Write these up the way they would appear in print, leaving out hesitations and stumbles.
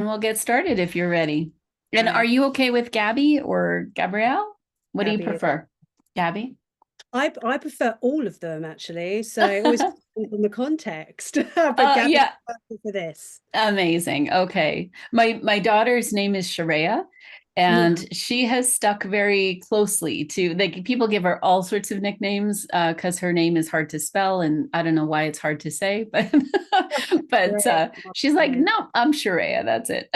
we'll get started if you're ready. And are Right. you okay with Gabby or Gabrielle? What do you Gabby. prefer? Gabby? I prefer all of them actually. So it always depends on the context. But Gabby's Yeah, perfect for this. amazing. Okay. My daughter's name is Sharia, Yeah. and she has stuck very closely to, like, people give her all sorts of nicknames because her name is hard to spell, and I don't know why it's hard to say, but Great. she's like, no, I'm Sharia. That's it.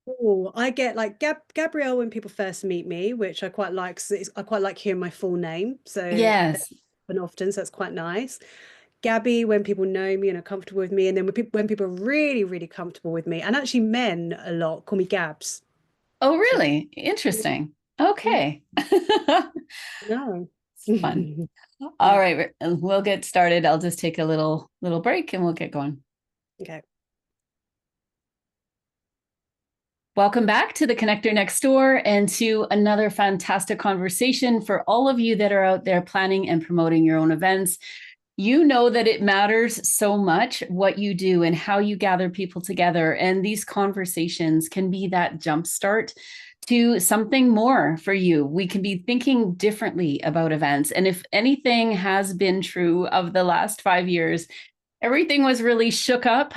Oh, I get like Gabrielle when people first meet me, which I quite like. So I quite like hearing my full name. So Yes. and often, so that's quite nice. Gabby when people know me and are comfortable with me, and then when people are really, really comfortable with me, and actually men a lot call me Gabs. Oh, So really? Interesting. Okay. no. Fun. All right, we'll get started. I'll just take a little break and we'll get going. Okay. Welcome back to the Connector Next Door and to another fantastic conversation for all of you that are out there planning and promoting your own events. You know that it matters so much what you do and how you gather people together. And these conversations can be that jumpstart to something more for you. We can be thinking differently about events. And if anything has been true of the last 5 years, everything was really shook up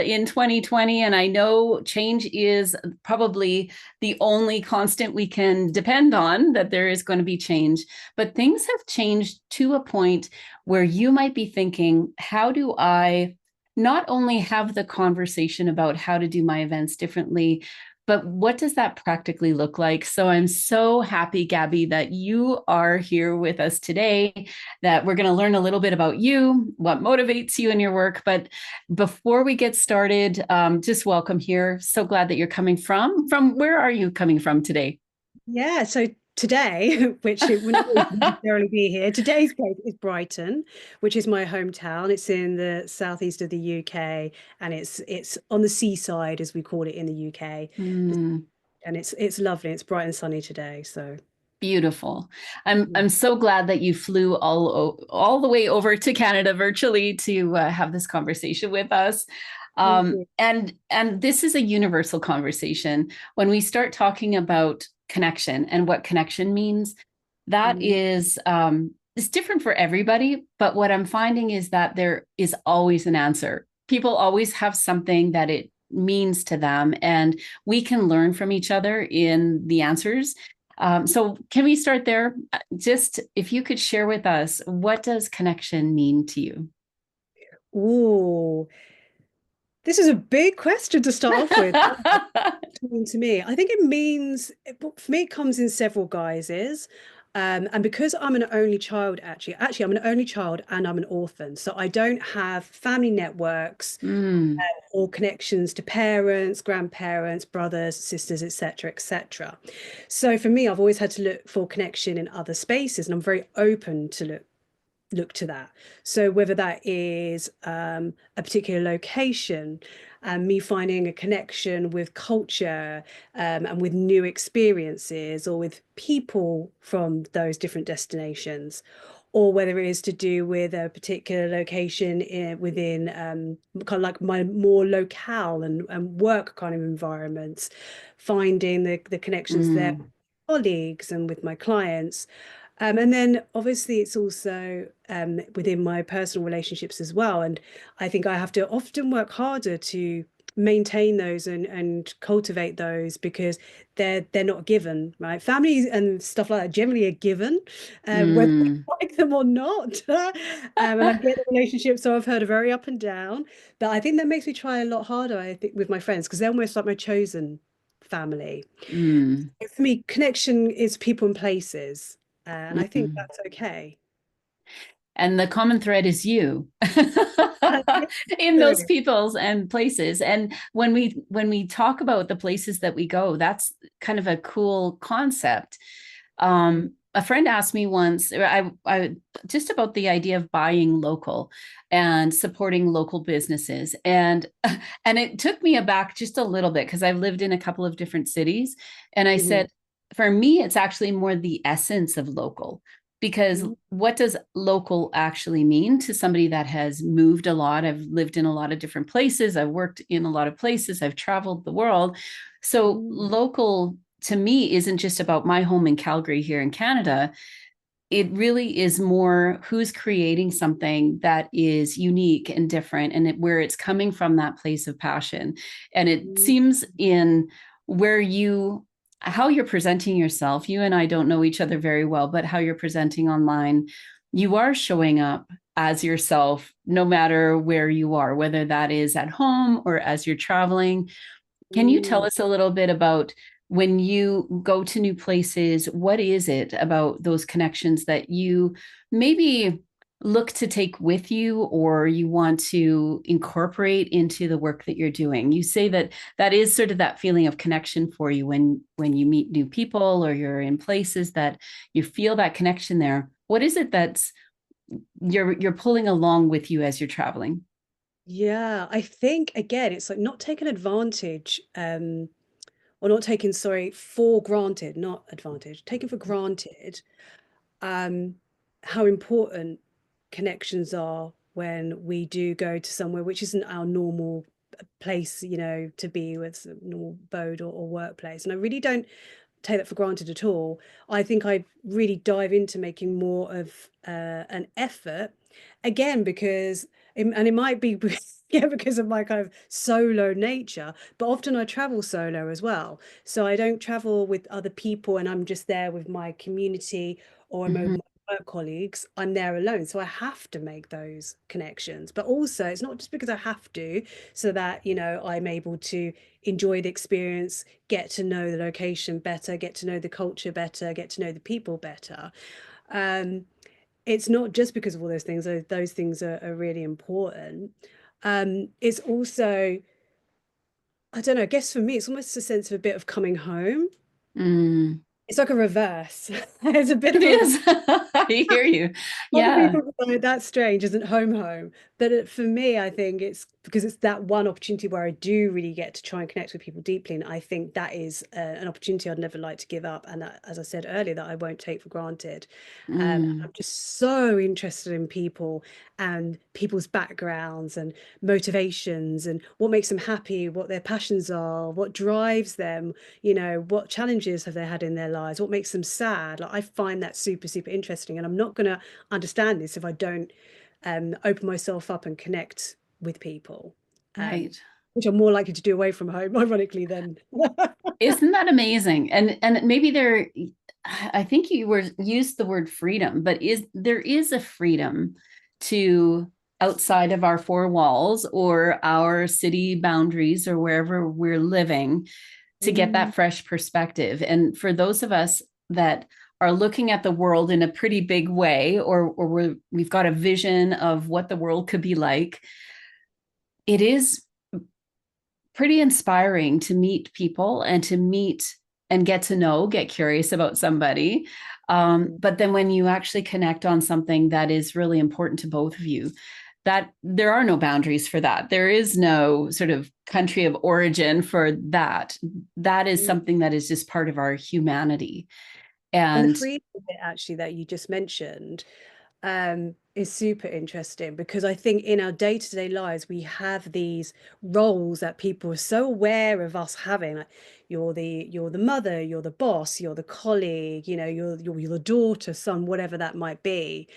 in 2020. And I know change is probably the only constant we can depend on, that there is going to be change. But things have changed to a point where you might be thinking, how do I not only have the conversation about how to do my events differently, but what does that practically look like? So I'm so happy, Gabby, that you are here with us today, that we're going to learn a little bit about you, what motivates you in your work. But before we get started, just welcome here. So glad that you're coming from where are you coming from today? Yeah, so today, which it wouldn't always necessarily be here, today's place is Brighton, which is my hometown. It's in the southeast of the UK, and it's on the seaside, as we call it in the UK. Mm. And it's lovely. It's bright and sunny today. So Beautiful. I'm so glad that you flew all the way over to Canada virtually to have this conversation with us. thank you. And this is a universal conversation. When we start talking about connection and what connection means, that Mm. is it's different for everybody. But what I'm finding is that there is always an answer. People always have something that it means to them, and we can learn from each other in the answers. So can we start there? Just if you could share with us, what does connection mean to you? Ooh, this is a big question to start off with. To me, I think it means for me, it comes in several guises. And because I'm an only child, actually, I'm an only child and I'm an orphan. So I don't have family networks Mm, or connections to parents, grandparents, brothers, sisters, etc., etc. So for me, I've always had to look for connection in other spaces, and I'm very open to look to that. So whether that is a particular location and me finding a connection with culture and with new experiences or with people from those different destinations, or whether it is to do with a particular location within kind of like my more locale and work kind of environments, finding the connections there with mm, colleagues and with my clients. And then obviously it's also within my personal relationships as well. And I think I have to often work harder to maintain those and cultivate those because they're not given, right? Families and stuff like that generally are given, whether I mm. like them or not. And I get the relationship, so I've heard a very up and down. But I think that makes me try a lot harder, I think, with my friends because they're almost like my chosen family. Mm, For me, connection is people and places, and I think mm. that's okay. And the common thread is you Yeah, in those absolutely. peoples and places. And when we talk about the places that we go, that's kind of a cool concept. A friend asked me once, I just about the idea of buying local and supporting local businesses, and it took me aback just a little bit because I've lived in a couple of different cities, and I Mhm. said, for me, it's actually more the essence of local. Because what does local actually mean to somebody that has moved a lot? I've lived in a lot of different places. I've worked in a lot of places. I've traveled the world. So Mm. local to me isn't just about my home in Calgary here in Canada. It really is more who's creating something that is unique and different, and where it's coming from that place of passion. And it Mm. seems in where you how you're presenting yourself. You and I don't know each other very well, but how you're presenting online, you are showing up as yourself no matter where you are, whether that is at home or as you're traveling. Can you tell Mm. us a little bit about when you go to new places, what is it about those connections that you maybe look to take with you or you want to incorporate into the work that you're doing? You say that that is sort of that feeling of connection for you when you meet new people or you're in places that you feel that connection there. What is it that's you're pulling along with you as you're traveling? Yeah, I think again, it's like not taking advantage, or not taking, sorry, for granted, not advantage, taking for granted um, how important connections are when we do go to somewhere which isn't our normal place, to be with, normal abode or workplace. And I really don't take that for granted at all. I think I really dive into making more of an effort again because and it might be yeah, because of my kind of solo nature, but often I travel solo as well. So I don't travel with other people and I'm just there with my community or I'm with Mm-hmm. my work colleagues. I'm there alone. So I have to make those connections. But also it's not just because I have to, so that, I'm able to enjoy the experience, get to know the location better, get to know the culture better, get to know the people better. Um, it's not just because of all those things. Those things are really important. It's also, I don't know, I guess for me, it's almost a sense of a bit of coming home. Mm. It's like a reverse. It's a bit It of a is. I hear you. a lot of Yeah. people go, that's strange, isn't home. But for me, I think it's because it's that one opportunity where I do really get to try and connect with people deeply. And I think that is an opportunity I'd never like to give up. And that, as I said earlier, that I won't take for granted. Mm. I'm just so interested in people and people's backgrounds and motivations and what makes them happy, what their passions are, what drives them, what challenges have they had in their lives, what makes them sad. Like I find that super, super interesting. And I'm not going to understand this if I don't open myself up and connect with people, Right. which I'm more likely to do away from home, ironically, than Isn't that amazing? And maybe there, I think you were used the word freedom, but there is a freedom to outside of our four walls or our city boundaries or wherever we're living to get Mm, that fresh perspective. And for those of us that are looking at the world in a pretty big way, or we've got a vision of what the world could be like, it is pretty inspiring to meet people and to meet and get to know, get curious about somebody. But then when you actually connect on something that is really important to both of you, that there are no boundaries for that. There is no sort of country of origin for that. That is mm. something that is just part of our humanity. And the And freedom bit actually that you just mentioned is super interesting because I think in our day-to-day lives we have these roles that people are so aware of us having. Like you're the mother, you're the boss, you're the colleague, you're the daughter, son, whatever that might be.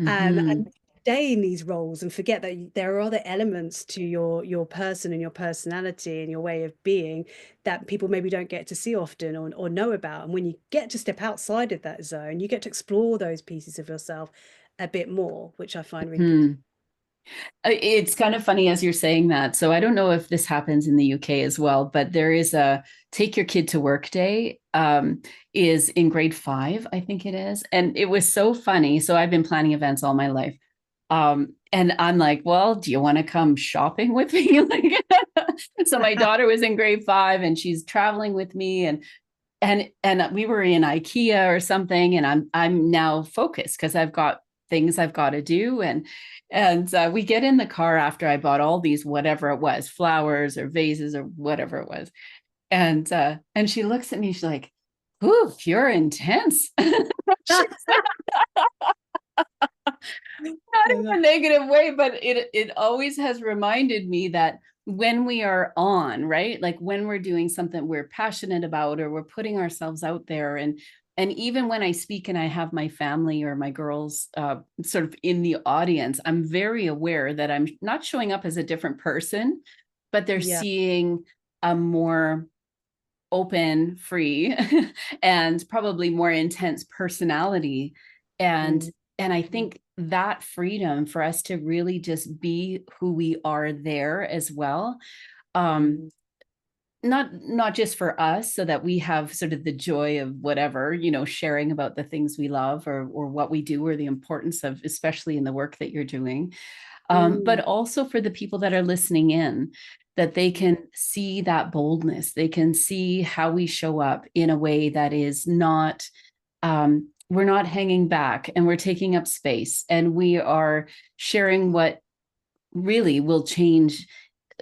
And mhm, stay in these roles and forget that there are other elements to your person and your personality and your way of being that people maybe don't get to see often or know about. And when you get to step outside of that zone, you get to explore those pieces of yourself a bit more, which I find really beautiful. mhm. It's kind of funny as you're saying that. So I don't know if this happens in the UK as well, but there is a take your kid to work day, is in grade 5, I think it is. And it was so funny. So I've been planning events all my life. And I'm like, well, do you want to come shopping with me? Like, so my daughter was in grade 5 and she's traveling with me, and we were in IKEA or something, and I'm now focused because I've got things I've got to do, and we get in the car after I bought all these whatever it was, flowers or vases or whatever it was, and she looks at me, she's like, "Ooh, you're intense." Not in a negative way, but it always has reminded me that when we are on, right? Like when we're doing something we're passionate about, or we're putting ourselves out there, and even when I speak and I have my family or my girls sort of in the audience, I'm very aware that I'm not showing up as a different person, but they're Yeah. seeing a more open, free, and probably more intense personality. And Mm, and I think that freedom for us to really just be who we are there as well. Um, mm, not just for us, so that we have sort of the joy of whatever, sharing about the things we love, or what we do, or the importance of, especially in the work that you're doing, but mm, also for the people that are listening in, that they yeah. can see that boldness. They can see how we show up in a way that is not, we're not hanging back, and we're taking up space, and we are sharing what really will change.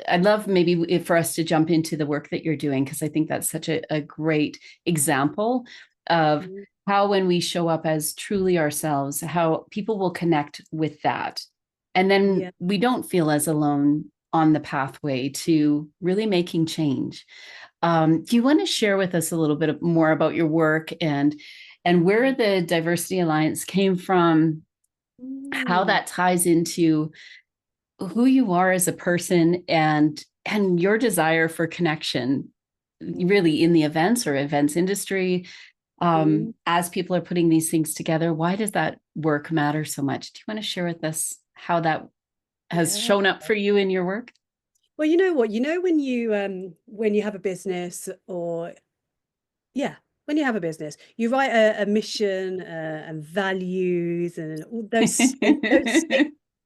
I'd love maybe for us to jump into the work that you're doing, because I think that's such a great example of Mm, how, when we show up as truly ourselves, how people will connect with that. And then yeah. we don't feel as alone on the pathway to really making change. Do you want to share with us a little bit more about your work, and where the Diversity Alliance came from, how Mm, that ties into who you are as a person, and your desire for connection, mm, really, in the events or events industry, mm, as people are putting these things together? Why does that work matter so much? Do you want to share with us how that has yeah. shown up for you in your work? Well, you know what? You know when you have a business, or yeah, when you have a business, you write a mission and values and all those statements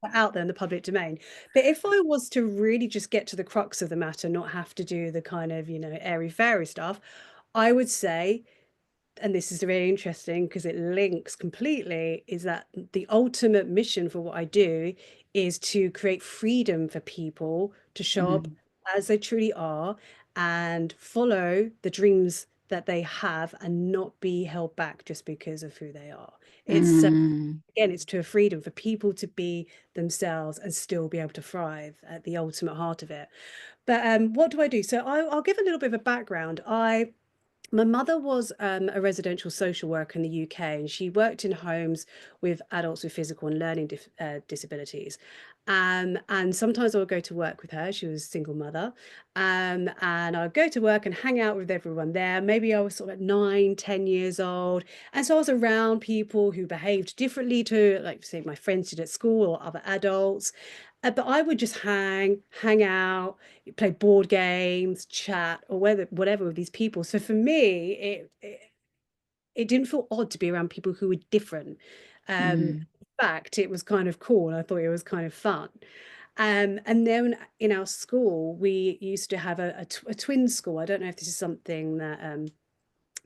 are out there in the public domain. But if I was to really just get to the crux of the matter, not have to do the kind of, airy fairy stuff, I would say, and this is very interesting because it links completely, is that the ultimate mission for what I do is to create freedom for people to show up Mm, as they truly are and follow the dreams that they have and not be held back just because of who they are. It's mm, again, it's to a freedom for people to be themselves and still be able to thrive at the ultimate heart of it. But what do I do? So I'll give a little bit of a background. My mother was a residential social worker in the UK, and she worked in homes with adults with physical and learning disabilities. And sometimes I would go to work with her. She was a single mother. And I'd go to work and hang out with everyone there. Maybe I was sort of 9, 10 years old. And so I was around people who behaved differently to, like, say, my friends did at school or other adults. But I would just hang out, play board games, chat, or whatever with these people. So for me, it didn't feel odd to be around people who were different. In mm, fact, it was kind of cool, and I thought it was kind of fun. And then in our school, we used to have a twin school. I don't know if this is something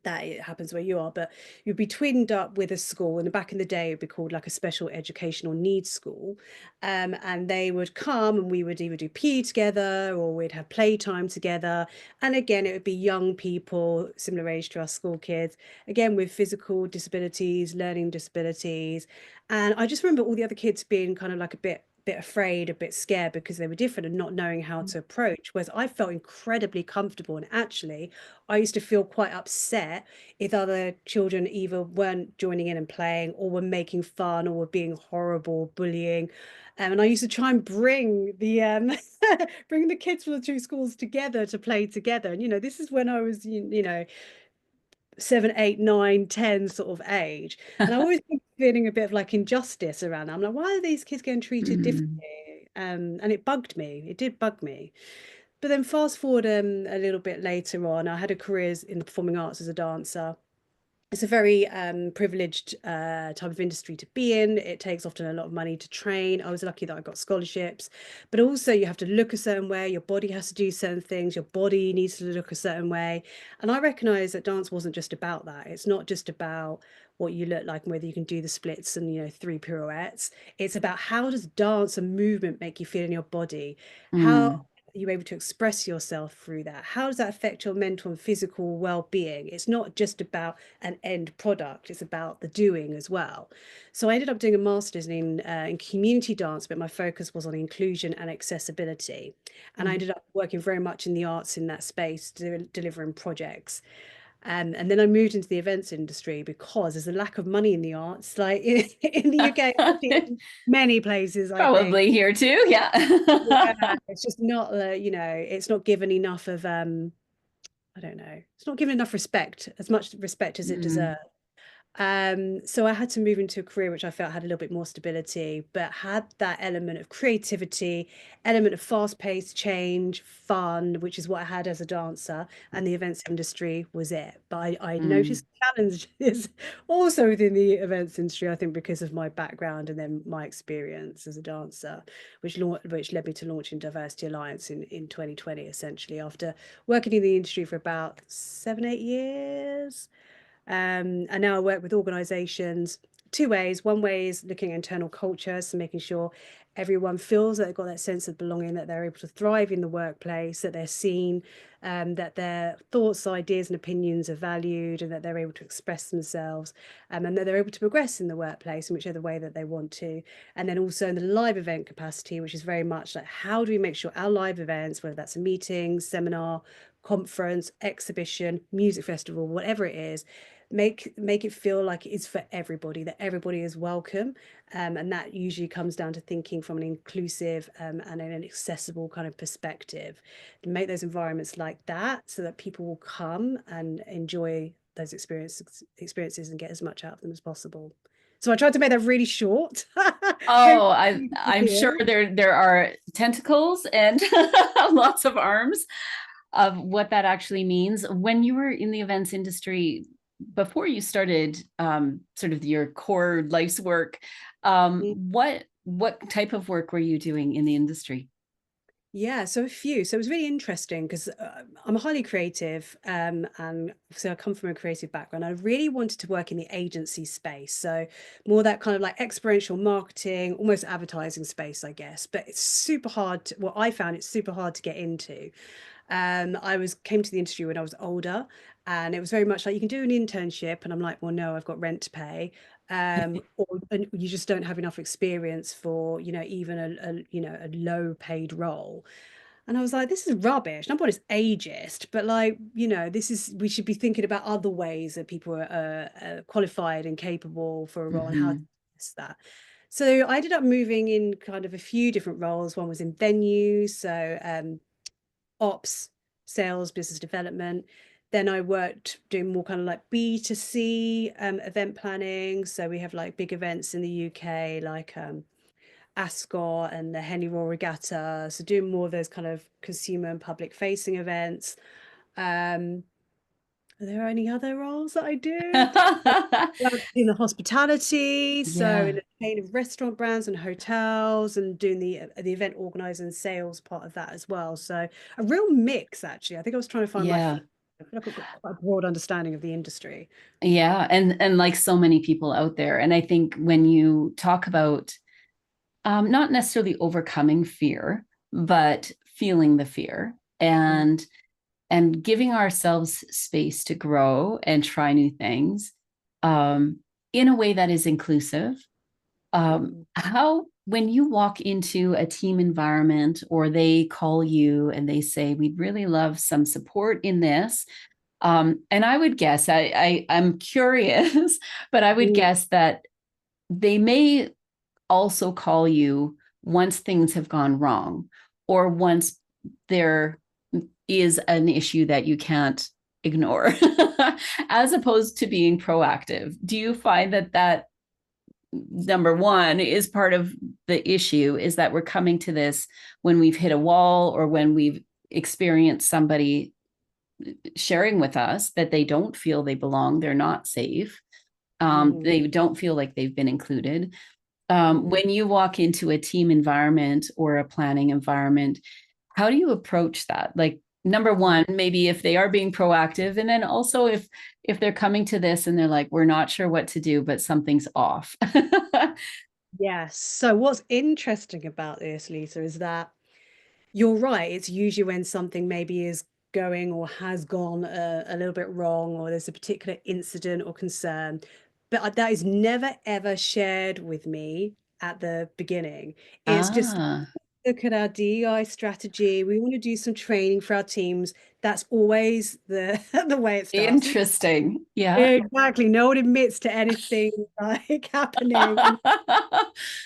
that it happens where you are, but you'd be twinned up with a school, and back in the day it'd be called like a special educational needs school. And they would come and we would either do PE together or we'd have playtime together. And again, it would be young people similar age to our school kids, again with physical disabilities, learning disabilities. And I just remember all the other kids being kind of like a bit afraid, a bit scared because they were different and not knowing how to approach. Whereas I felt incredibly comfortable. And actually, I used to feel quite upset if other children either weren't joining in and playing or were making fun or were being horrible, bullying. And I used to try and bring the bring the kids from the two schools together to play together. And this is when I was 7, 8, 9, 10 sort of age. And I always been feeling a bit of like injustice around that. I'm like, why are these kids getting treated mm, differently? And it bugged me. It did bug me. But then fast forward a little bit later on, I had a career in the performing arts as a dancer. It's a very privileged type of industry to be in. It takes often a lot of money to train. I was lucky that I got scholarships, but also you have to look a certain way. Your body has to do certain things. Your body needs to look a certain way. And I recognize that dance wasn't just about that. It's not just about what you look like and whether you can do the splits and 3 pirouettes. It's about how does dance and movement make you feel in your body? How mm. you're able to express yourself through that? How does that affect your mental and physical well-being? It's not just about an end product, it's about the doing as well. So I ended up doing a master's in community dance, but my focus was on inclusion and accessibility. And I Mhm. ended up working very much in the arts in that space, delivering projects. And then I moved into the events industry because there's a lack of money in the arts, like in the UK, in many places, I think. Probably here too. Yeah. Yeah, it's just not, it's not given enough of, I don't know, it's not given enough respect, as much respect as it Mm. deserves. So I had to move into a career which I felt had a little bit more stability, but had that element of creativity, element of fast-paced change, fun, which is what I had as a dancer, and the events industry was it. But I Mm. noticed challenges also within the events industry, I think because of my background and then my experience as a dancer, which led me to launching Diversity Alliance in 2020, essentially, after working in the industry for about 7, 8 years. And now I work with organizations two ways. One way is looking at internal culture, so making sure everyone feels that they've got that sense of belonging, that they're able to thrive in the workplace, that they're seen, that their thoughts, ideas, and opinions are valued, and that they're able to express themselves, and that they're able to progress in the workplace in whichever way that they want to. And then also in the live event capacity, which is very much like, how do we make sure our live events, whether that's a meeting, seminar, conference, exhibition, music festival, whatever it is, make it feel like it's for everybody, that everybody is welcome. And that usually comes down to thinking from an inclusive and an accessible kind of perspective. Make those environments like that so that people will come and enjoy those experiences and get as much out of them as possible. So I tried to make that really short. Hopefully Oh, you can I'm sure hear. there are tentacles and lots of arms of what that actually means. When you were in the events industry, before you started sort of your core life's work, what type of work were you doing in the industry? Yeah, so a few. So it was really interesting because I'm highly creative, and so I come from a creative background. I really wanted to work in the agency space, so more that kind of like experiential marketing, almost advertising space, I guess. But it's super hard. Well, I found it super hard to get into. I came to the industry when I was older, and it was very much like you can do an internship, and I'm like, well, no, I've got rent to pay, or and you just don't have enough experience for even a low paid role. And I was like, this is rubbish. Number one, it's ageist, but like, this is, we should be thinking about other ways that people are qualified and capable for a role and how to Mhm. test that. So I ended up moving in kind of a few different roles. One was in venues, so ops, sales, business development. Then I worked doing more kind of like B2C event planning. So we have like big events in the UK, like Ascot and the Henry Royal Regatta. So doing more of those kind of consumer and public facing events. Um, are there any other roles that I did? In the hospitality, so in Yeah. a chain of restaurant brands and hotels, and doing the event organizer and sales part of that as well. So a real mix, actually. I think I was trying to find my Yeah. feet. I feel like I've got quite a broad understanding of the industry. Yeah. And like so many people out there. And I think when you talk about not necessarily overcoming fear, but feeling the fear Mm, and giving ourselves space to grow and try new things in a way that is inclusive. mm, How, when you walk into a team environment or they call you and they say, we'd really love some support in this. And I would guess, I'm curious, but I would mm, guess that they may also call you once things have gone wrong or once there is an issue that you can't ignore as opposed to being proactive. Do you find that number one is part of the issue is that we're coming to this when we've hit a wall or when we've experienced somebody sharing with us that they don't feel they belong, they're not safe, mm, they don't feel like they've been included. mm, When you walk into a team environment or a planning environment, how do you approach that? Like, number mm. one, maybe if they are being proactive, and then also if they're coming to this and they're like, we're not sure what to do, but something's off. Yes. So what's interesting about this, Lisa, is that You're right. It's usually when something maybe is going or has gone a little bit wrong, or there's a particular incident or concern. But that is never ever shared with me at the beginning. It's just Ah, look at our DEI strategy. We want to do some training for our teams. That's always the the way it starts. interesting. Yeah. Exactly. No one admits to anything like happening.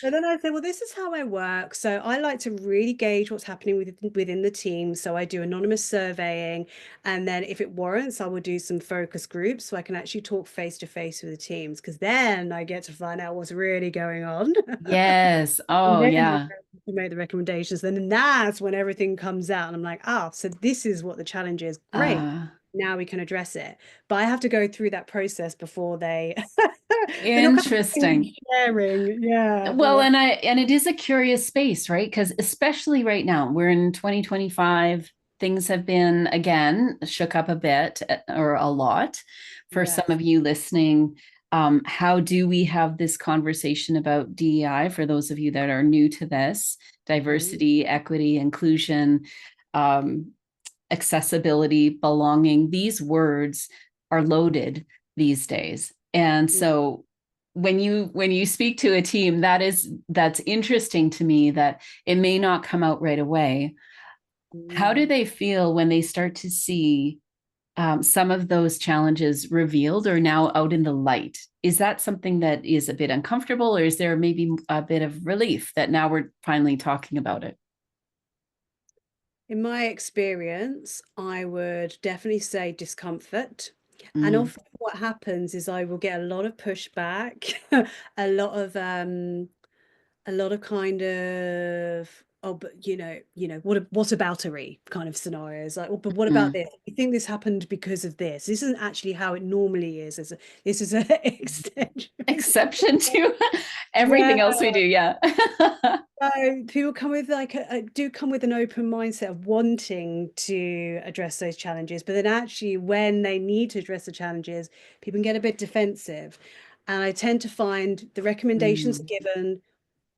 And then I said, well, this is how I work. So I like to really gauge what's happening within the team. So I do anonymous surveying. And then if it warrants, I will do some focus groups so I can actually talk face to face with the teams, because then I get to find out what's really going on. Yes. And Oh, then I'm yeah. able to make the recommendations. And then that's when everything comes out. And I'm like, ah, so this is what the challenge is. Great. Uh, Now we can address it. But I have to go through that process before they're not Interesting. sharing. Yeah. They're Well, like, and it is a curious space, right? Because especially right now, we're in 2025. Things have been again shook up a bit or a lot for some yes. of you listening. How do we have this conversation about DEI for those of you that are new to this? Mhm. Diversity, equity, inclusion, um, accessibility, belonging. These words are loaded these days. And so when you speak to a team, that's interesting to me that it may not come out right away. How do Mhm. they feel when they start to see some of those challenges revealed or now out in the light? Is that something that is a bit uncomfortable, or is there maybe a bit of relief that now we're finally talking about it? In my experience, I would definitely say discomfort. And Mm, often what happens is I will get a lot of pushback, a lot of kind of, oh, but what aboutery kind of scenarios, like, oh, but what about mm. this? I think this happened because of this. This isn't actually how it normally is. This is an extension. Exception to Yeah. everything else we do. Yeah. So people come with like do come with an open mindset of wanting to address those challenges, but then actually when they need to address the challenges, people can get a bit defensive. And I tend to find the recommendations Mm, given,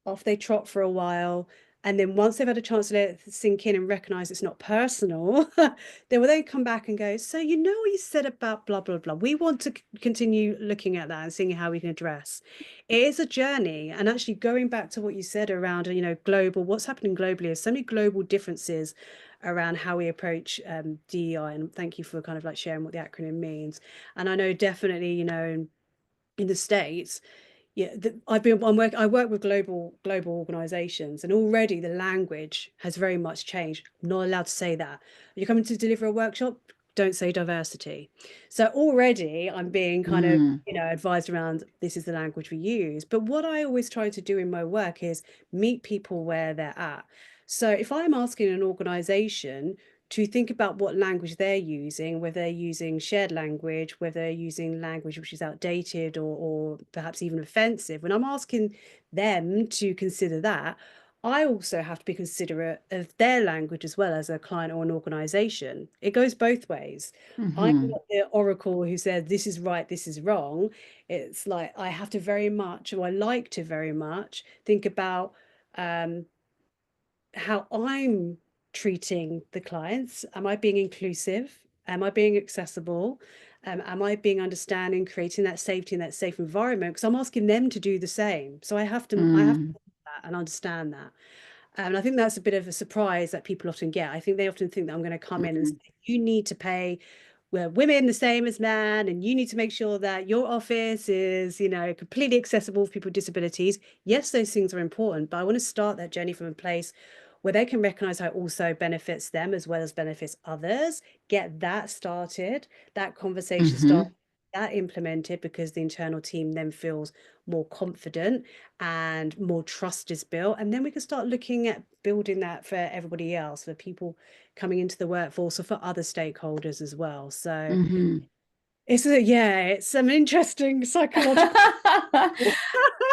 off they trot for a while. And then once they've had a chance to let it sink in and recognize it's not personal, they will then come back and go, so you know what you said about blah, blah, blah. We want to continue looking at that and seeing how we can address. It is a journey. And actually going back to what you said around, global, what's happening globally is so many global differences around how we approach DEI. And thank you for kind of like sharing what the acronym means. And I know definitely, in the States, yeah, I work with global organizations, and already the language has very much changed. I'm not allowed to say that. You're coming to deliver a workshop, don't say diversity. So already I'm being kind of, mm, advised around, this is the language we use. But what I always try to do in my work is meet people where they're at. So if I'm asking an organization to think about what language they're using, whether they're using shared language, whether they're using language which is outdated or perhaps even offensive. When I'm asking them to consider that, I also have to be considerate of their language as well as a client or an organization. It goes both ways. I'm mhm, not the oracle who says this is right, this is wrong. It's like I have to very much, or I like to very much, think about um, how I'm treating the clients. Am I being inclusive? Am I being accessible? Am I being understanding, creating that safety and that safe environment? Because I'm asking them to do the same. So I have to mm, do that and understand that. And I think that's a bit of a surprise that people often get. I think they often think that I'm going to come in and say, mm, you need to pay women the same as men, and you need to make sure that your office is, completely accessible for people with disabilities. Yes, those things are important, but I want to start that journey from a place where they can recognize how it also benefits them as well as benefits others. Get that started, that conversation started, mhm, that implemented, because the internal team then feels more confident and more trust is built. And then we can start looking at building that for everybody else, for people coming into the workforce or for other stakeholders as well. So mhm. it's some interesting psychological.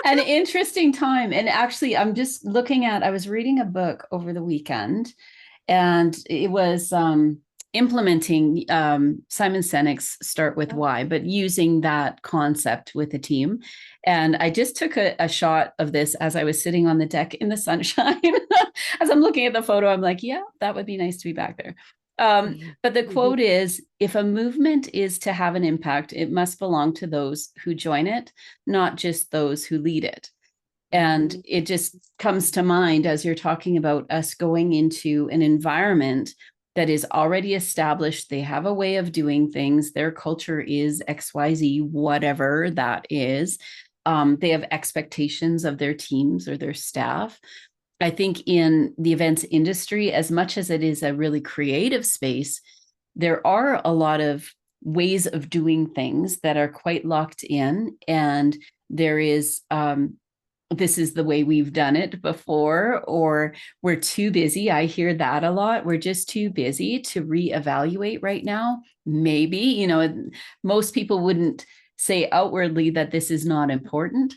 An interesting time. And actually, I was reading a book over the weekend, and it was implementing Simon Sinek's Start With Why, but using that concept with a team. And I just took a shot of this as I was sitting on the deck in the sunshine. As I'm looking at the photo, I'm like, yeah, that would be nice to be back there. But the quote is, if a movement is to have an impact, it must belong to those who join it, not just those who lead it. And it just comes to mind as you're talking about us going into an environment that is already established. They have a way of doing things. Their culture is XYZ, whatever that is. They have expectations of their teams or their staff. I think in the events industry, as much as it is a really creative space, there are a lot of ways of doing things that are quite locked in. And there is, this is the way we've done it before, or we're too busy. I hear that a lot. We're just too busy to reevaluate right now. Maybe, you know, most people wouldn't say outwardly that this is not important,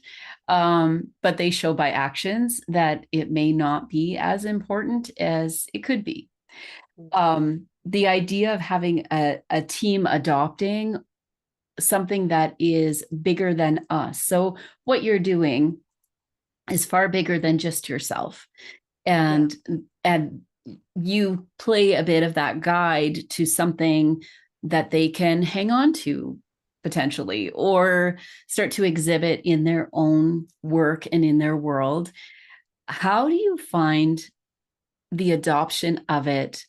but they show by actions that it may not be as important as it could be. The idea of having a team adopting something that is bigger than us. So what you're doing is far bigger than just yourself. And you play a bit of that guide to something that they can hang on to potentially, or start to exhibit in their own work and in their world. How do you find the adoption of it?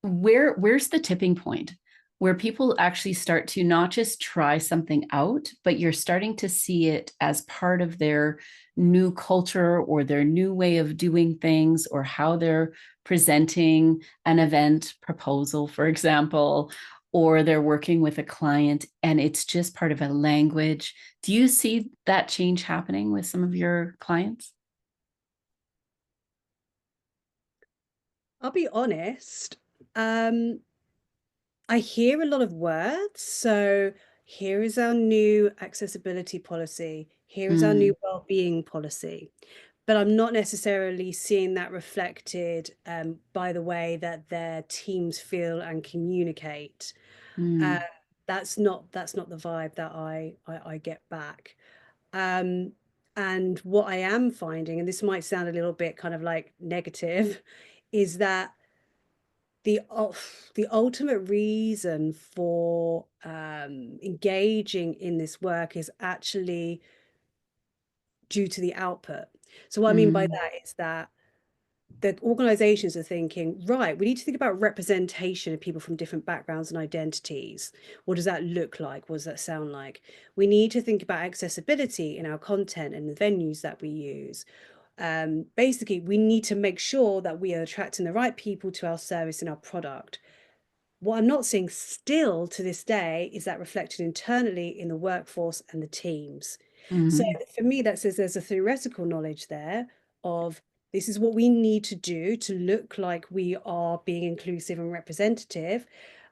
Where's the tipping point where people actually start to not just try something out, but you're starting to see it as part of their new culture or their new way of doing things, or how they're presenting an event proposal, for example, or they're working with a client and it's just part of a language? Do you see that change happening with some of your clients? I'll be honest. I hear a lot of words. So here is our new accessibility policy. Here is our new well-being policy. But I'm not necessarily seeing that reflected by the way that their teams feel and communicate. That's not the vibe that I get back. And what I am finding, and this might sound a little bit kind of like negative, is that the ultimate reason for engaging in this work is actually due to the output. So what I mean by that is that the organizations are thinking, right, we need to think about representation of people from different backgrounds and identities. What does that look like? What does that sound like? We need to think about accessibility in our content and the venues that we use. Basically, we need to make sure that we are attracting the right people to our service and our product. What I'm not seeing still to this day is that reflected internally in the workforce and the teams. So for me, that says there's a theoretical knowledge there of this is what we need to do to look like we are being inclusive and representative.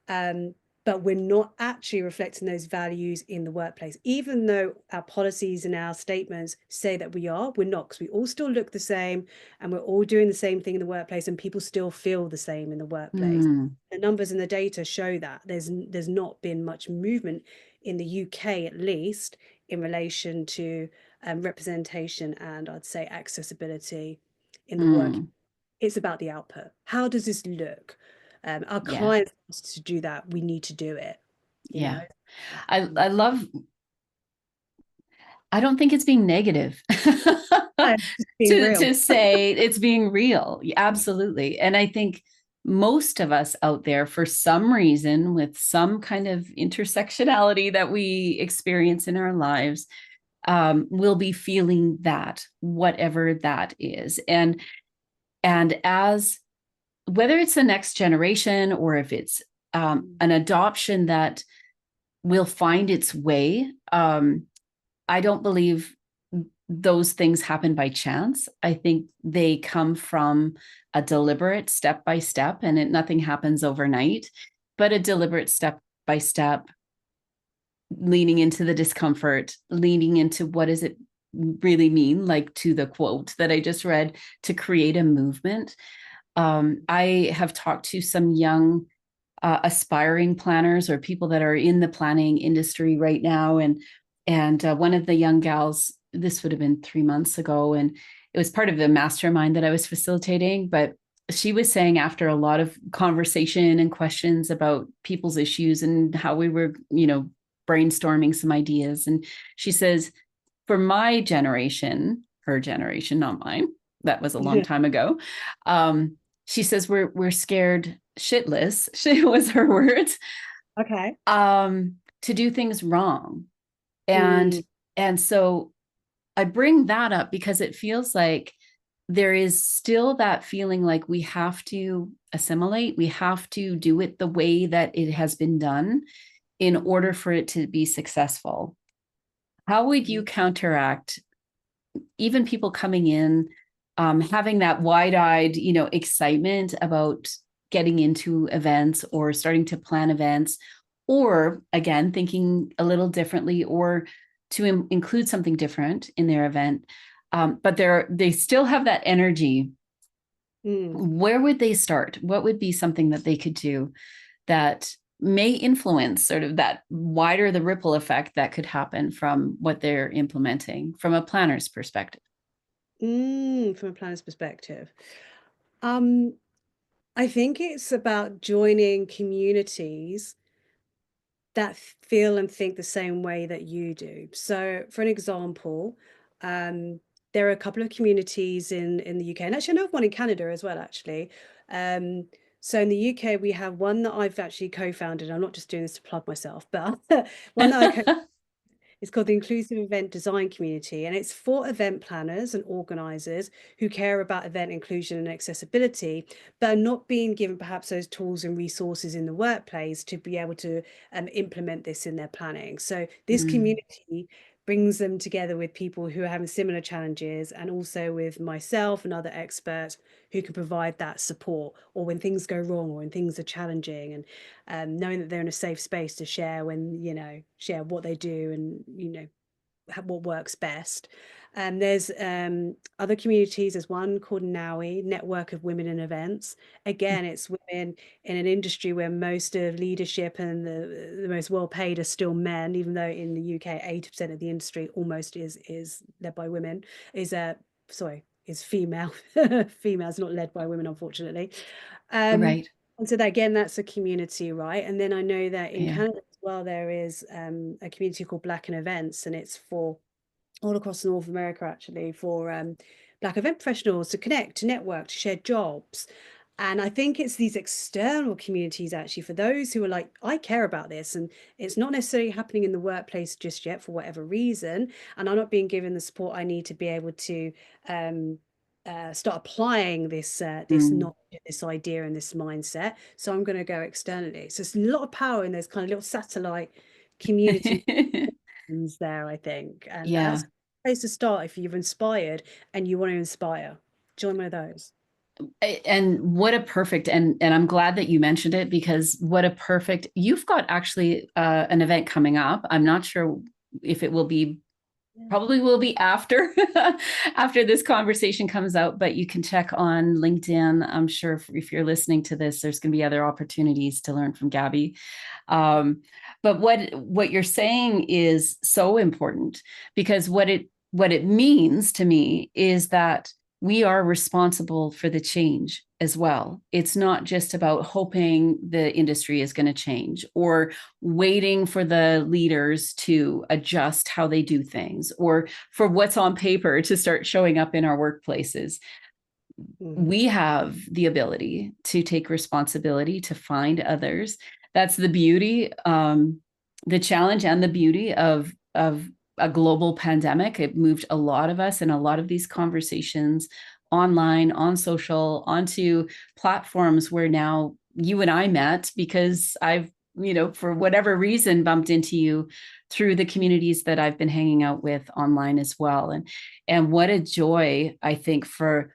But we're not actually reflecting those values in the workplace. Even though our policies and our statements say that we are, we're not, because we all still look the same and we're all doing the same thing in the workplace and people still feel the same in the workplace. The numbers and the data show that there's not been much movement in the UK, at least, in relation to representation and I'd say accessibility in the work. It's about the output. How does this look? Our clients want us to do that. We need to do it. You know? I love, I don't think it's being negative to say it's being real. Absolutely. And I think most of us out there, for some reason, with some kind of intersectionality that we experience in our lives, will be feeling that, whatever that is. And as whether it's the next generation or if it's an adoption that will find its way, I don't believe those things happen by chance. I think they come from a deliberate step by step, and nothing happens overnight, but a deliberate step by step, leaning into the discomfort, leaning into what is it really mean, like to the quote that I just read, to create a movement. I have talked to some young aspiring planners or people that are in the planning industry right now, and one of the young gals, this would have been 3 months ago, and it was part of the mastermind that I was facilitating, but she was saying, after a lot of conversation and questions about people's issues and how we were, brainstorming some ideas, and she says, for my generation, her generation, not mine, that was a long time ago, she says we're scared shitless, she was her words, Okay. to do things wrong. And Mm, and so I bring that up because it feels like there is still that feeling like we have to assimilate, we have to do it the way that it has been done in order for it to be successful. How would you counteract even people coming in, having that wide-eyed, excitement about getting into events or starting to plan events, or again, thinking a little differently, or to include something different in their event, but they still have that energy. mm. Where would they start? What would be something that they could do that may influence sort of that wider the ripple effect that could happen from what they're implementing from a planner's perspective? From a planner's perspective. Um, I think it's about joining communities that feel and think the same way that you do. So, for an example, um, there are a couple of communities in the UK, and actually, I know of one in Canada as well, actually. Um, so in the UK, we have one that I've actually co-founded. I'm not just doing this to plug myself, but one that I co it's called the Inclusive Event Design Community, and it's for event planners and organizers who care about event inclusion and accessibility, but are not being given perhaps those tools and resources in the workplace to be able to implement this in their planning. So this Mm. community brings them together with people who are having similar challenges, and also with myself and other experts who can provide that support, or when things go wrong, or when things are challenging, and knowing that they're in a safe space to share share what they do, and what works best. There's other communities. There's one called NOWI, Network of Women in Events. Again, it's women in an industry where most of leadership and the most well paid are still men, even though in the UK 80% of the industry almost is led by women. Is female. Female is not led by women, unfortunately. Right. And so that, again, that's a community, right? And then I know that in Yeah. Canada as well, there is a community called Black in Events, and it's for all across North America, actually, for Black event professionals to connect, to network, to share jobs. And I think it's these external communities, actually, for those who are like, I care about this, and it's not necessarily happening in the workplace just yet for whatever reason, and I'm not being given the support I need to be able to um, start applying this Mm. knowledge, this idea, and this mindset. So I'm going to go externally. So it's a lot of power in those kind of little satellite community there, I think. And that's Yeah. a place to start if you're inspired and you want to inspire. Join one of those. And what a perfect, and I'm glad that you mentioned it, because what a perfect, you've got actually an event coming up. I'm not sure if it will be, probably will be after after this conversation comes out, but you can check on LinkedIn. I'm sure if you're listening to this, there's going to be other opportunities to learn from Gabby. But what you're saying is so important, because what it means to me is that we are responsible for the change as well. It's not just about hoping the industry is going to change, or waiting for the leaders to adjust how they do things, or for what's on paper to start showing up in our workplaces. Mhm. We have the ability to take responsibility, to find others. That's the beauty, the challenge and the beauty of a global pandemic. It moved a lot of us and a lot of these conversations online, on social, onto platforms where now you and I met, because I've, for whatever reason, bumped into you through the communities that I've been hanging out with online as well. And what a joy, I think, for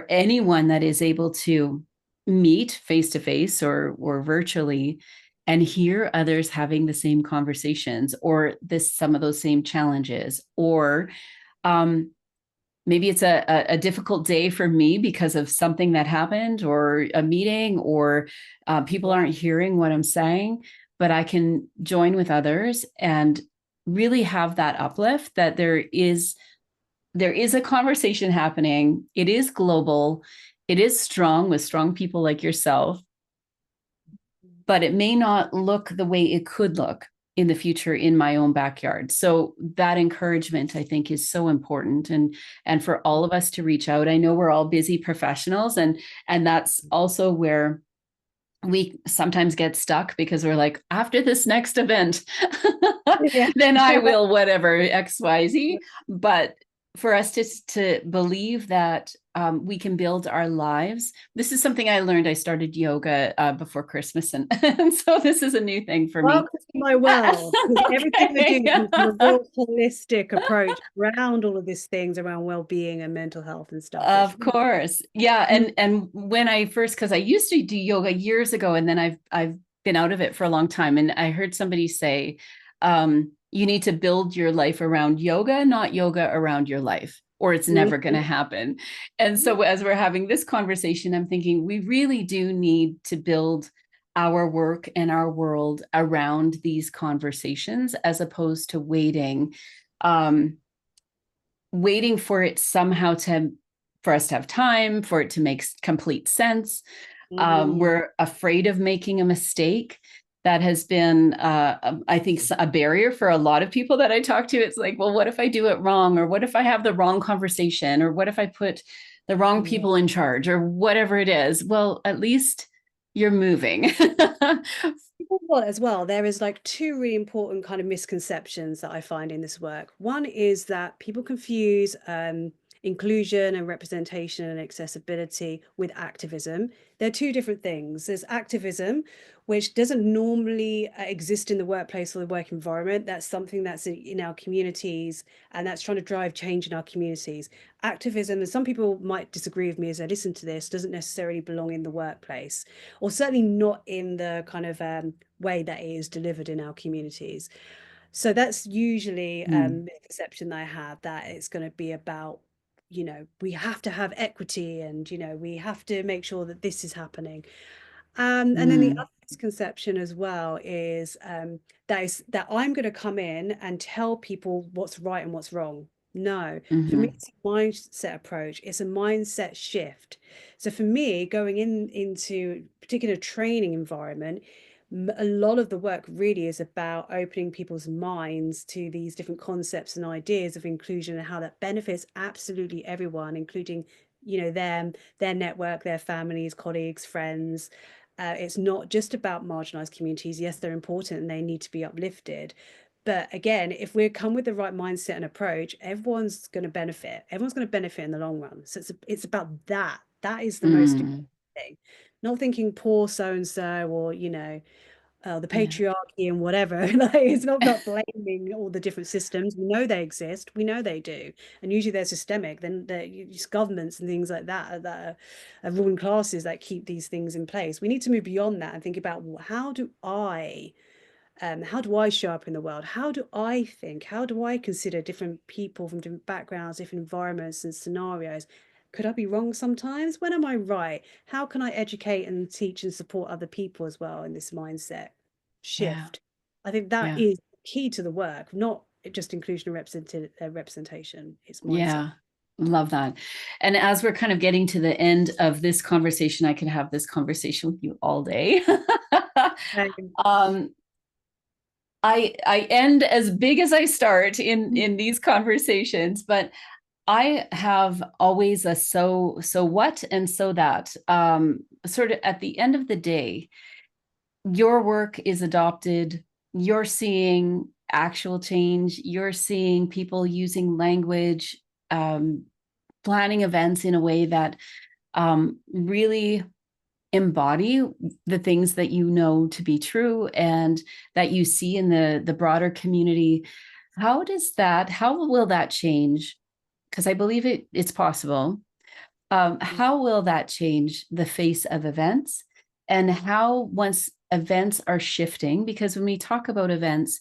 anyone that is able to meet face to face or virtually, and hear others having the same conversations, or some of those same challenges, or Maybe it's a difficult day for me because of something that happened or a meeting, or people aren't hearing what I'm saying, but I can join with others and really have that uplift that there is a conversation happening. It is global. It is strong with strong people like yourself, but it may not look the way it could look in the future in my own backyard. So that encouragement, I think, is so important, and for all of us to reach out. I know we're all busy professionals, and that's also where we sometimes get stuck, because we're like, after this next event, Yeah. then I will whatever XYZ. But for us to believe that we can build our lives. This is something I learned. I started yoga before Christmas, and so this is a new thing for me. Welcome to my world, because everything I do Okay. is a real holistic approach around all of these things around well-being and mental health and stuff. It's Of course. Yeah. really And when I first, because I used to do yoga years ago, and then I've been out of it for a long time. And I heard somebody say, you need to build your life around yoga, not yoga around your life, or it's never going to happen. And so as we're having this conversation, I'm thinking we really do need to build our work and our world around these conversations, as opposed to waiting for it somehow for us to have time, for it to make complete sense. We're afraid of making a mistake. That has been, I think, a barrier for a lot of people that I talk to. It's like, well, what if I do it wrong? Or what if I have the wrong conversation? Or what if I put the wrong people in charge? Or whatever it is. Well, at least you're moving. Well, as well, there is like two really important kind of misconceptions that I find in this work. One is that people confuse inclusion and representation and accessibility with activism. They're two different things. There's activism, which doesn't normally exist in the workplace or the work environment. That's something that's in our communities, and that's trying to drive change in our communities. Activism, and some people might disagree with me as I listen to this, doesn't necessarily belong in the workplace, or certainly not in the kind of way that it is delivered in our communities. So that's usually Mm, the perception that I have, that it's going to be about, we have to have equity, and, we have to make sure that this is happening. And then the mm, other misconception as well is that I'm going to come in and tell people what's right and what's wrong. No, for me, mhm, it's a mindset approach. It's a mindset shift. So for me, going into a particular training environment, a lot of the work really is about opening people's minds to these different concepts and ideas of inclusion, and how that benefits absolutely everyone, including, them, their network, their families, colleagues, friends. It's not just about marginalized communities. Yes, they're important and they need to be uplifted. But again, if we come with the right mindset and approach, everyone's going to benefit. Everyone's going to benefit in the long run. So it's about that. That is the most important mm. thing. Not thinking poor so and so, or the Yeah. patriarchy and whatever. Like, it's not about blaming all the different systems. We know they exist. We know they do, and usually they're systemic. Then there's governments and things like that are ruling classes that keep these things in place. We need to move beyond that and think about, well, how do I show up in the world? How do I think? How do I consider different people from different backgrounds, different environments and scenarios? Could I be wrong sometimes? When am I right? How can I educate and teach and support other people as well in this mindset Yeah. shift? I think that Yeah. is key to the work, not just inclusion and representation. It's mindset. Yeah. Love that. And as we're kind of getting to the end of this conversation, I could have this conversation with you all day. um, I end as big as I start in these conversations, but I have always a so what and so that. Sort of at the end of the day, your work is adopted. You're seeing actual change. You're seeing people using language, um, planning events in a way that really embody the things that you know to be true and that you see in the broader community. How will that change? Because I believe it's possible. How will that change the face of events, and how, once events are shifting, because when we talk about events,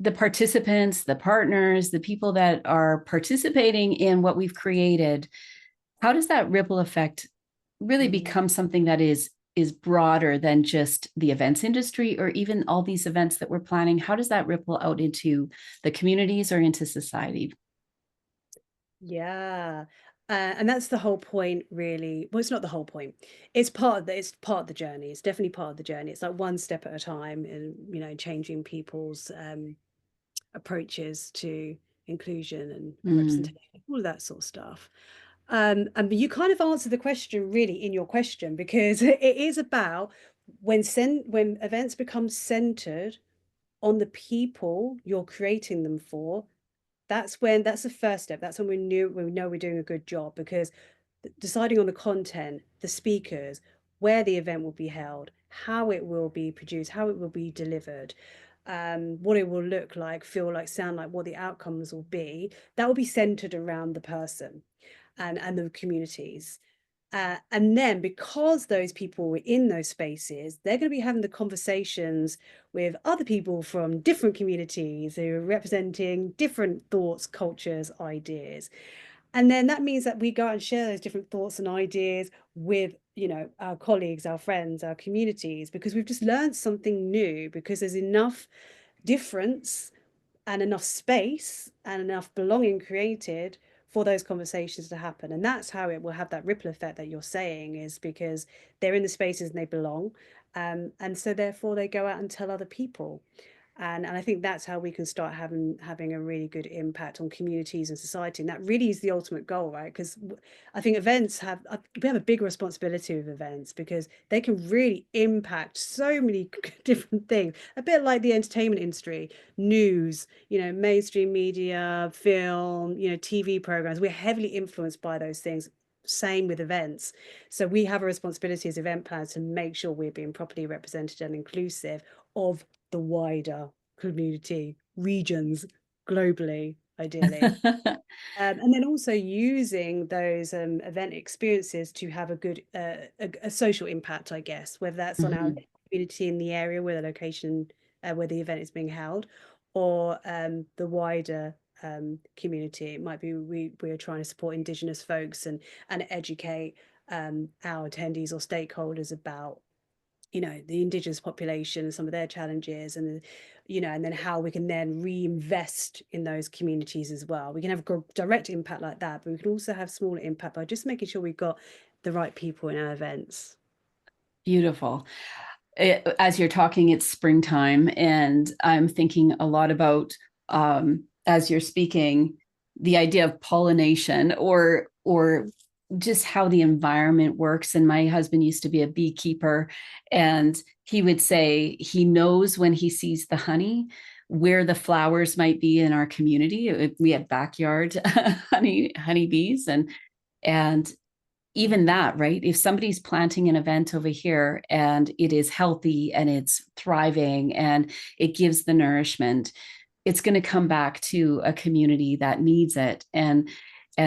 the participants, the partners, the people that are participating in what we've created, how does that ripple effect really become something that is broader than just the events industry or even all these events that we're planning? How does that ripple out into the communities or into society? Yeah. And that's the whole point, really. Well, it's not the whole point. It's part of the journey. It's definitely part of the journey. It's like one step at a time and, changing people's approaches to inclusion and Mm. representation, all of that sort of stuff. And you kind of answered the question really in your question, because it is about when events become centered on the people you're creating them for. That's the first step. That's when we know we're doing a good job, because deciding on the content, the speakers, where the event will be held, how it will be produced, how it will be delivered, what it will look like, feel like, sound like, what the outcomes will be, that will be centered around the person and the communities. And then, because those people were in those spaces, they're going to be having the conversations with other people from different communities who are representing different thoughts, cultures, ideas. And then that means that we go out and share those different thoughts and ideas with, our colleagues, our friends, our communities, because we've just learned something new, because there's enough difference and enough space and enough belonging created for those conversations to happen. And that's how it will have that ripple effect that you're saying, is because they're in the spaces and they belong. And so therefore they go out and tell other people. And I think that's how we can start having a really good impact on communities and society. And that really is the ultimate goal, right? Because I think we have a big responsibility with events, because they can really impact so many different things. A bit like the entertainment industry, news, mainstream media, film, TV programs. We're heavily influenced by those things. Same with events. So we have a responsibility as event planners to make sure we're being properly represented and inclusive of the wider community, regions, globally, ideally. And then also using those event experiences to have a good a social impact, I guess, whether that's on our Mhm. community in the area where the location where the event is being held, or the wider community. It might be we're trying to support Indigenous folks and educate our attendees or stakeholders about the Indigenous population and some of their challenges, and and then how we can then reinvest in those communities as well. We can have a direct impact like that, but we can also have smaller impact by just making sure we've got the right people in our events. Beautiful. As you're talking, it's springtime, and I'm thinking a lot about, as you're speaking, the idea of pollination or just how the environment works. And my husband used to be a beekeeper, and he would say he knows when he sees the honey where the flowers might be in our community. We had backyard honeybees, and even that, right? If somebody's planting an event over here and it is healthy and it's thriving and it gives the nourishment, it's going to come back to a community that needs it. And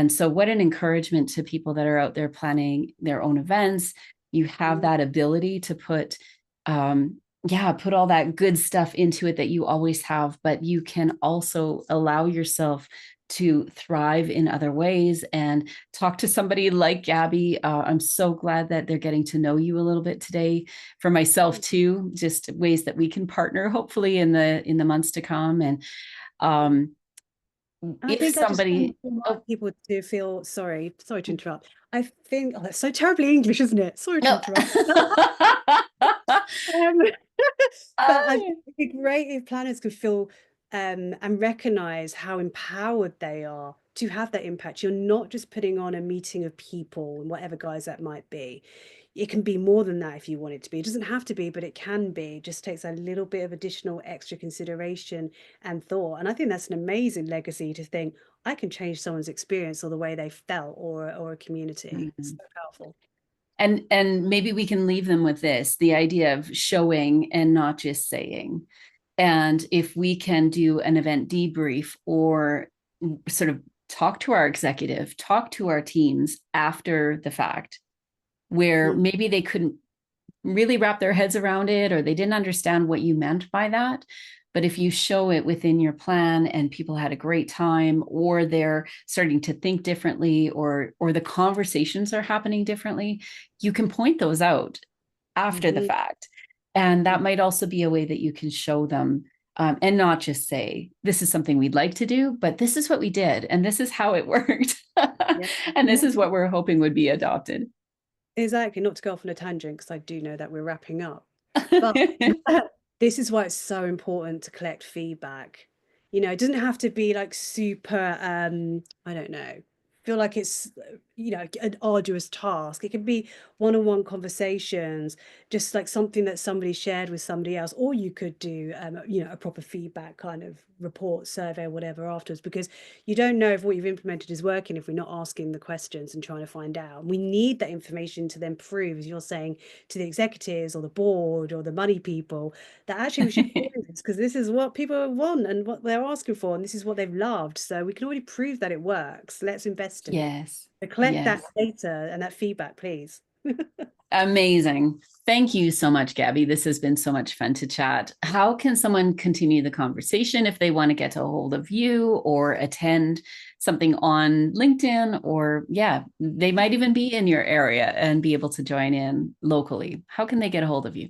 so what an encouragement to people that are out there planning their own events. You have that ability to put all that good stuff into it that you always have, but you can also allow yourself to thrive in other ways and talk to somebody like Gabby. I'm so glad that they're getting to know you a little bit today. For myself too, just ways that we can partner, hopefully in the months to come. And um, I if think I just somebody, want oh people to feel sorry to interrupt. I think, oh, that's so terribly English, isn't it? Sorry to no, interrupt. Um, but I think it'd be great if planners could feel and recognize how empowered they are to have that impact. You're not just putting on a meeting of people and whatever guys that might be. It can be more than that if you want it to be. It doesn't have to be, but it can be. It just takes a little bit of additional extra consideration and thought. And I think that's an amazing legacy, to think I can change someone's experience or the way they felt, or a community. It's Mhm. so powerful. And maybe we can leave them with this, the idea of showing and not just saying. And if we can do an event debrief or sort of talk to our executive, talk to our teams after the fact, where Mm. maybe they couldn't really wrap their heads around it or they didn't understand what you meant by that, But if you show it within your plan and people had a great time, or they're starting to think differently, or the conversations are happening differently, you can point those out after the Mhm. fact. And that might also be a way that you can show them, and not just say, this is something we'd like to do, but this is what we did, and this is how it worked. Yeah. And this is what we're hoping would be adopted. Exactly, not to go off on a tangent because I do know that we're wrapping up. But this is why it's so important to collect feedback. You know, it doesn't have to be like super, I don't know, feel like it's, an arduous task. It can be one-on-one conversations, just like something that somebody shared with somebody else, or you could do, a proper feedback kind of report, survey, or whatever afterwards, because you don't know if what you've implemented is working if we're not asking the questions and trying to find out. We need that information to then prove, as you're saying, to the executives or the board or the money people, that actually we should be doing this because this is what people want and what they're asking for, and this is what they've loved. So we can already prove that it works. Let's invest in it. Yes. So collect that Yes. data and that feedback, please. Amazing. Thank you so much, Gabby. This has been so much fun to chat. How can someone continue the conversation if they want to get a hold of you or attend something on LinkedIn? Or, yeah, they might even be in your area and be able to join in locally. How can they get a hold of you?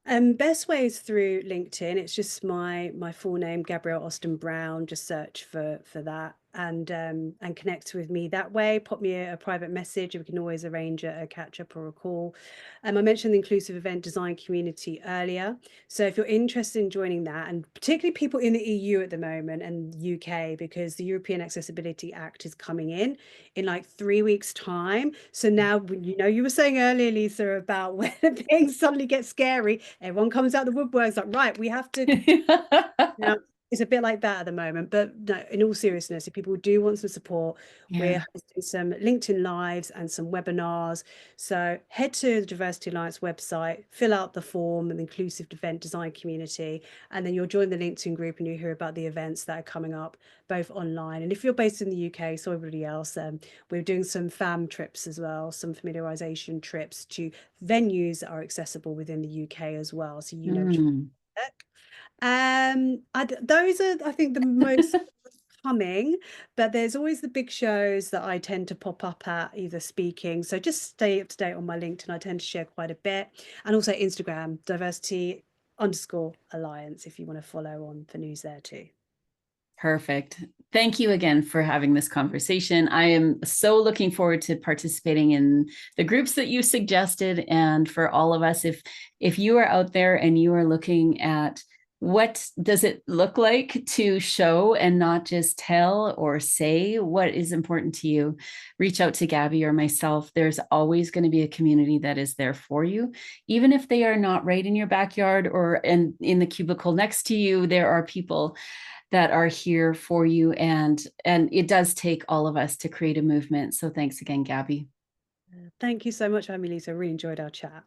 Best way is through LinkedIn. It's just my full name, Gabrielle Austen-Browne. Just search for that and connect with me that way. Pop me a private message. We can always arrange a catch up or a call. I mentioned the inclusive event design community earlier. So if you're interested in joining that, and particularly people in the EU at the moment and UK, because the European Accessibility Act is coming in like 3 weeks' time. So now, you were saying earlier, Lisa, about when things suddenly get scary, everyone comes out the woodworks like, right, we have to. Now, it's a bit like that at the moment, but no, in all seriousness, if people do want some support, we're Yeah. hosting some LinkedIn Lives and some webinars. So head to the Diversity Alliance website, fill out the form, an inclusive event design community, and then you'll join the LinkedIn group and you'll hear about the events that are coming up, both online. And if you're based in the UK, so everybody else, we're doing some FAM trips as well, some familiarization trips to venues that are accessible within the UK as well. So which Mm. those are, I think, the most coming, but there's always the big shows that I tend to pop up at, either speaking. So just stay up to date on my LinkedIn. I tend to share quite a bit, and also Instagram, diversity_alliance, if you want to follow on for news there too. Perfect. Thank you again for having this conversation. I am so looking forward to participating in the groups that you suggested. And for all of us, if you are out there and you are looking at what does it look like to show and not just tell or say what is important to you, reach out to Gabby or myself. There's always going to be a community that is there for you. Even if they are not right in your backyard or in the cubicle next to you, there are people that are here for you, and it does take all of us to create a movement. So thanks again, Gabby. Thank you so much, Lisa. Really enjoyed our chat.